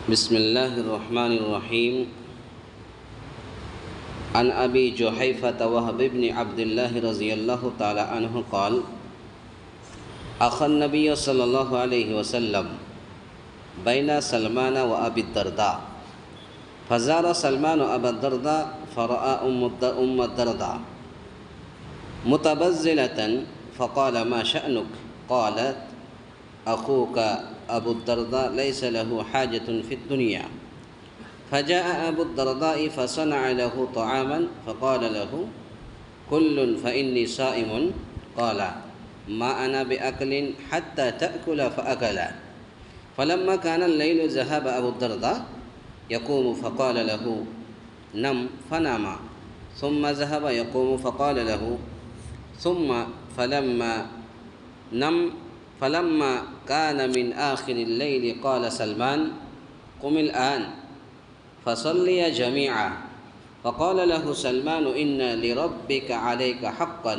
بسم الله الرحمن الرحيم. عن أبي جحيفة وهب بن عبد الله رضي الله تعالى عنه قال: أخى النبي صلى الله عليه وسلم بين سلمان وأبي الدرداء، فزار سلمان أبا الدرداء فرأى أم الدرداء متبذلة فقال: ما شأنك؟ قالت: أخوك أبو الدرداء ليس له حاجة في الدنيا. فجاء أبو الدرداء فصنع له طعاما فقال له: كل فإني صائم. قال: ما أنا بأكل حتى تأكل فأكل. فلما كان الليل ذهب أبو الدرداء يقوم فقال له: نم، فنام. ثم ذهب يقوم فقال له: ثم فلما كان من آخر الليل قال سلمان: قم الآن فصلي جميعا. فقال له سلمان: إن لربك عليك حقا،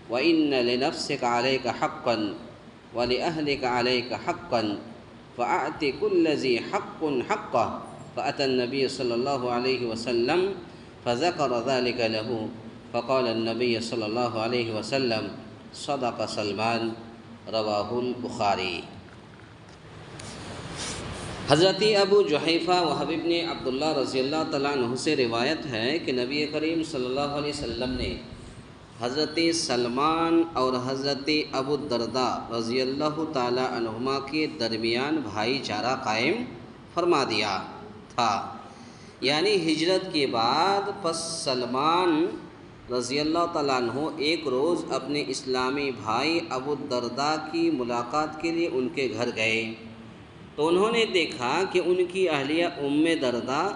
وإن لنفسك عليك حقا، ولأهلك عليك حقا، فأعط كل ذي حق حقه. فأتى النبي صلى الله عليه وسلم فذكر ذلك له، فقال النبي صلى الله عليه وسلم: صدق سلمان. رواہ البخاری۔ حضرت ابو جحیفہ وہب بن عبداللہ رضی اللہ تعالیٰ عنہ سے روایت ہے کہ نبی کریم صلی اللہ علیہ وسلم نے حضرت سلمان اور حضرت ابو الدرداء رضی اللہ تعالیٰ عنہما کے درمیان بھائی چارہ قائم فرما دیا تھا، یعنی ہجرت کے بعد پس سلمان رضی اللہ تعالیٰ عنہ ایک روز اپنے اسلامی بھائی ابو الدرداء کی ملاقات کے لیے ان کے گھر گئے تو انہوں نے دیکھا کہ ان کی اہلیہ ام درداء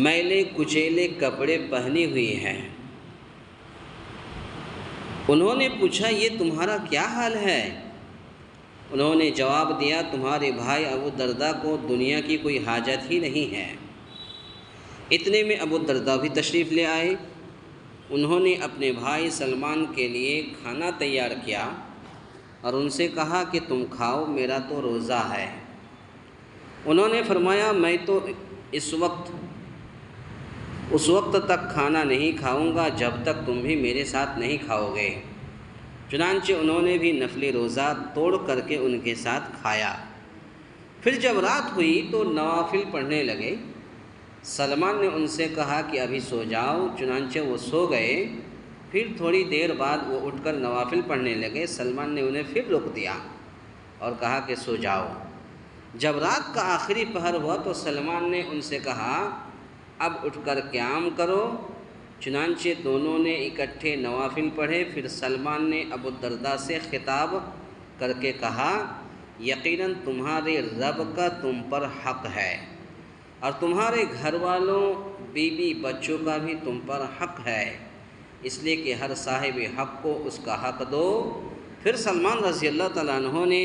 میلے کچیلے کپڑے پہنی ہوئی ہیں۔ انہوں نے پوچھا: یہ تمہارا کیا حال ہے؟ انہوں نے جواب دیا: تمہارے بھائی ابو الدرداء کو دنیا کی کوئی حاجت ہی نہیں ہے۔ اتنے میں ابو الدرداء بھی تشریف لے آئے۔ انہوں نے اپنے بھائی سلمان کے لیے کھانا تیار کیا اور ان سے کہا کہ تم کھاؤ، میرا تو روزہ ہے۔ انہوں نے فرمایا: میں تو اس وقت تک کھانا نہیں کھاؤں گا جب تک تم بھی میرے ساتھ نہیں کھاؤ گے۔ چنانچہ انہوں نے بھی نفلی روزہ توڑ کر کے ان کے ساتھ کھایا۔ پھر جب رات ہوئی تو نوافل پڑھنے لگے۔ سلمان نے ان سے کہا کہ ابھی سو جاؤ، چنانچہ وہ سو گئے۔ پھر تھوڑی دیر بعد وہ اٹھ کر نوافل پڑھنے لگے۔ سلمان نے انہیں پھر روک دیا اور کہا کہ سو جاؤ۔ جب رات کا آخری پہر ہوا تو سلمان نے ان سے کہا: اب اٹھ کر قیام کرو۔ چنانچہ دونوں نے اکٹھے نوافل پڑھے۔ پھر سلمان نے ابو الدرداء سے خطاب کر کے کہا: یقیناً تمہارے رب کا تم پر حق ہے، اور تمہارے گھر والوں، بیوی بچوں کا بھی تم پر حق ہے، اس لیے کہ ہر صاحب حق کو اس کا حق دو۔ پھر سلمان رضی اللہ تعالیٰ عنہ نے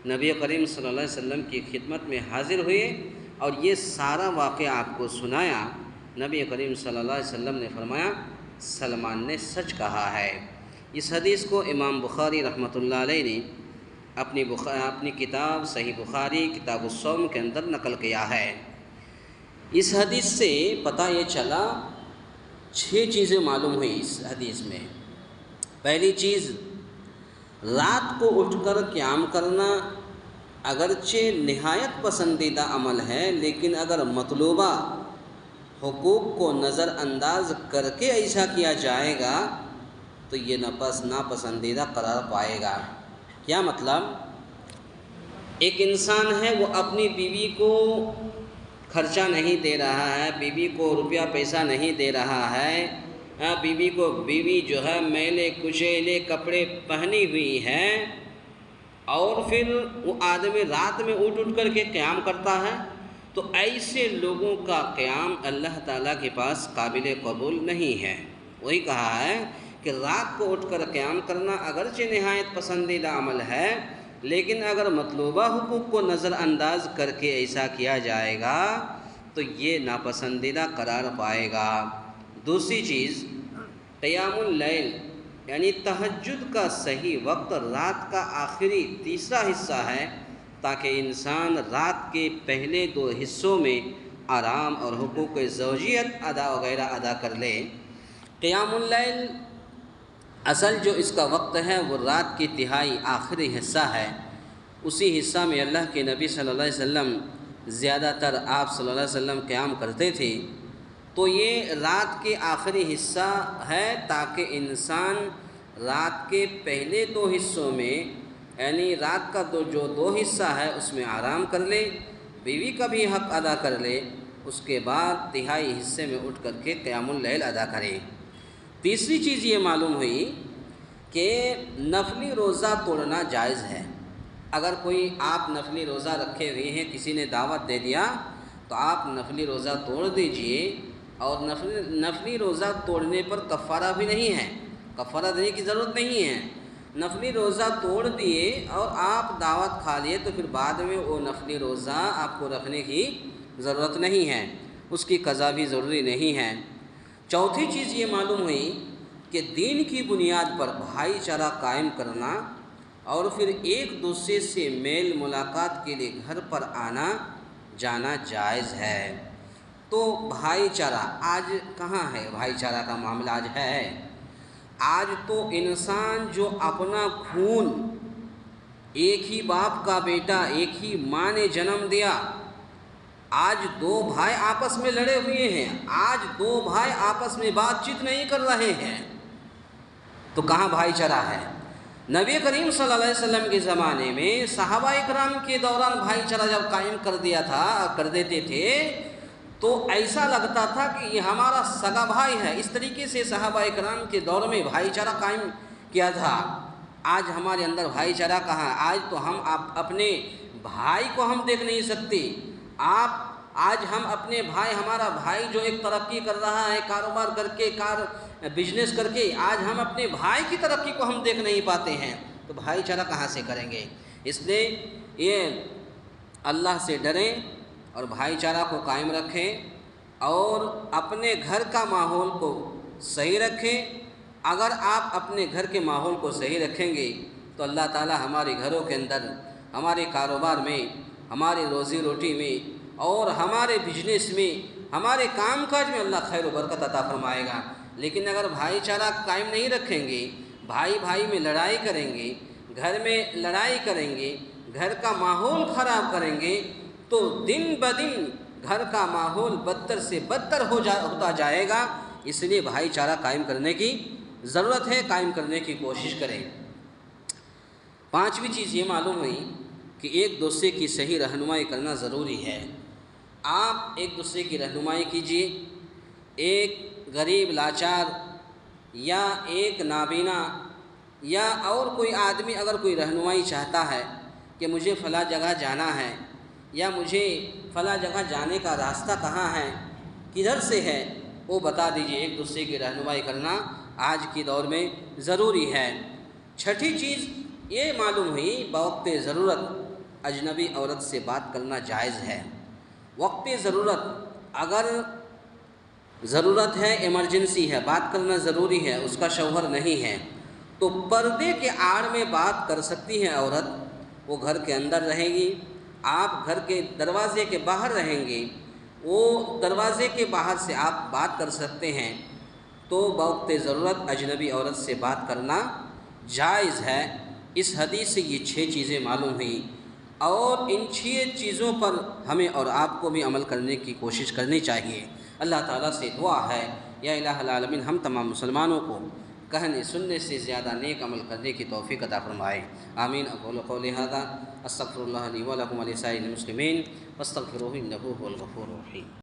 نبی کریم صلی اللہ علیہ وسلم کی خدمت میں حاضر ہوئے اور یہ سارا واقعہ آپ کو سنایا۔ نبی کریم صلی اللہ علیہ وسلم نے فرمایا: سلمان نے سچ کہا ہے۔ اس حدیث کو امام بخاری رحمۃ اللہ علیہ نے اپنی کتاب صحیح بخاری کتاب الصوم کے اندر نقل کیا ہے۔ اس حدیث سے پتہ یہ چلا، 6 چیزیں معلوم ہوئی اس حدیث میں۔ پہلی چیز، رات کو اٹھ کر قیام کرنا اگرچہ نہایت پسندیدہ عمل ہے، لیکن اگر مطلوبہ حقوق کو نظر انداز کر کے ایسا کیا جائے گا تو یہ ناپسندیدہ قرار پائے گا۔ کیا مطلب؟ ایک انسان ہے، وہ اپنی بیوی کو خرچہ نہیں دے رہا ہے، بیوی کو روپیہ پیسہ نہیں دے رہا ہے، بیوی جو ہے میلے کچیلے کپڑے پہنی ہوئی ہے، اور پھر وہ آدمی رات میں اٹھ کر کے قیام کرتا ہے، تو ایسے لوگوں کا قیام اللہ تعالیٰ کے پاس قابل قبول نہیں ہے۔ وہی کہا ہے کہ رات کو اٹھ کر قیام کرنا اگرچہ نہایت پسندیدہ عمل ہے، لیکن اگر مطلوبہ حقوق کو نظر انداز کر کے ایسا کیا جائے گا تو یہ ناپسندیدہ قرار پائے گا۔ دوسری چیز، قیام اللیل یعنی تہجد کا صحیح وقت رات کا آخری تیسرا حصہ ہے، تاکہ انسان رات کے پہلے 2 حصوں میں آرام اور حقوق زوجیت وغیرہ ادا کر لے۔ قیام اللیل اصل جو اس کا وقت ہے وہ رات کی تہائی آخری حصہ ہے۔ اسی حصہ میں اللہ کے نبی صلی اللہ علیہ وسلم زیادہ تر آپ صلی اللہ علیہ وسلم قیام کرتے تھے۔ تو یہ رات کے آخری حصہ ہے تاکہ انسان رات کے پہلے 2 حصوں میں، یعنی رات کا جو 2 حصہ ہے اس میں آرام کر لے، بیوی کا بھی حق ادا کر لے، اس کے بعد تہائی حصے میں اٹھ کر کے قیام اللیل ادا کرے۔ تیسری چیز یہ معلوم ہوئی کہ نفلی روزہ توڑنا جائز ہے۔ اگر کوئی آپ نفلی روزہ رکھے ہوئے ہیں، کسی نے دعوت دے دیا تو آپ نفلی روزہ توڑ دیجئے، اور نفلی روزہ توڑنے پر کفارہ بھی نہیں ہے، کفارہ دینے کی ضرورت نہیں ہے۔ نفلی روزہ توڑ دیے اور آپ دعوت کھا لیے تو پھر بعد میں وہ نفلی روزہ آپ کو رکھنے کی ضرورت نہیں ہے، اس کی قضا بھی ضروری نہیں ہے۔ چوتھی چیز یہ معلوم ہوئی کہ دین کی بنیاد پر بھائی چارہ قائم کرنا اور پھر ایک دوسرے سے میل ملاقات کے لیے گھر پر آنا جانا جائز ہے۔ تو بھائی چارہ آج کہاں ہے؟ بھائی چارہ کا معاملہ آج ہے؟ آج تو انسان جو اپنا خون، ایک ہی باپ کا بیٹا، ایک ہی ماں نے جنم دیا، آج 2 بھائی آپس میں لڑے ہوئے ہیں، آج 2 بھائی آپس میں بات چیت نہیں کر رہے ہیں، تو کہاں بھائی چارہ ہے؟ نبی کریم صلی اللہ علیہ وسلم کے زمانے میں صحابہ اکرام کے دوران بھائی چارہ جب قائم کر دیتے تھے تو ایسا لگتا تھا کہ یہ ہمارا سگا بھائی ہے۔ اس طریقے سے صحابہ اکرام کے دور میں بھائی چارہ قائم کیا تھا۔ آج ہمارے اندر بھائی چارہ کہاں؟ آج تو ہم اپنے بھائی کو ہم دیکھ نہیں سکتے۔ آج ہم اپنے بھائی، ہمارا بھائی جو ایک ترقی کر رہا ہے کاروبار کر کے، بزنس کر کے، آج ہم اپنے بھائی کی ترقی کو ہم دیکھ نہیں پاتے ہیں، تو بھائی چارہ کہاں سے کریں گے؟ اس لیے یہ اللہ سے ڈریں اور بھائی چارہ کو قائم رکھیں اور اپنے گھر کا ماحول کو صحیح رکھیں۔ اگر آپ اپنے گھر کے ماحول کو صحیح رکھیں گے تو اللہ تعالی ہمارے گھروں کے اندر، ہمارے کاروبار میں، ہمارے روزی روٹی میں اور ہمارے بزنس میں، ہمارے کام کاج میں اللہ خیر و برکت عطا فرمائے گا۔ لیکن اگر بھائی چارہ قائم نہیں رکھیں گے، بھائی بھائی میں لڑائی کریں گے، گھر میں لڑائی کریں گے، گھر کا ماحول خراب کریں گے، تو دن بدن گھر کا ماحول بدتر سے بدتر ہوتا جائے گا۔ اس لیے بھائی چارہ قائم کرنے کی ضرورت ہے، قائم کرنے کی کوشش کریں۔ 5ویں چیز یہ معلوم ہوئی کہ ایک دوسرے کی صحیح رہنمائی کرنا ضروری ہے۔ آپ ایک دوسرے کی رہنمائی کیجیے۔ ایک غریب لاچار یا ایک نابینا یا اور کوئی آدمی اگر کوئی رہنمائی چاہتا ہے کہ مجھے فلاں جگہ جانا ہے یا مجھے فلاں جگہ جانے کا راستہ کہاں ہے، کدھر سے ہے، وہ بتا دیجیے۔ ایک دوسرے کی رہنمائی کرنا آج کی دور میں ضروری ہے۔ 6ٹھی چیز یہ معلوم ہوئی بوقت ضرورت اجنبی عورت سے بات کرنا جائز ہے۔ وقت ضرورت، اگر ضرورت ہے، ایمرجنسی ہے، بات کرنا ضروری ہے، اس کا شوہر نہیں ہے، تو پردے کے آڑ میں بات کر سکتی ہے عورت۔ وہ گھر کے اندر رہے گی، آپ گھر کے دروازے کے باہر رہیں گے، وہ دروازے کے باہر سے آپ بات کر سکتے ہیں۔ تو بوقت ضرورت اجنبی عورت سے بات کرنا جائز ہے۔ اس حدیث سے یہ 6 چیزیں معلوم ہوئیں، اور ان 6 چیزوں پر ہمیں اور آپ کو بھی عمل کرنے کی کوشش کرنی چاہیے۔ اللہ تعالیٰ سے دعا ہے، یا الہ العالمین ہم تمام مسلمانوں کو کہنے سننے سے زیادہ نیک عمل کرنے کی توفیق عطا فرمائے۔ آمین۔ اقول قولی ھذا استغفر اللہ لی ولکم ولسائر المسلمین واستغفروہ انہ ھو الغفور الرحیم۔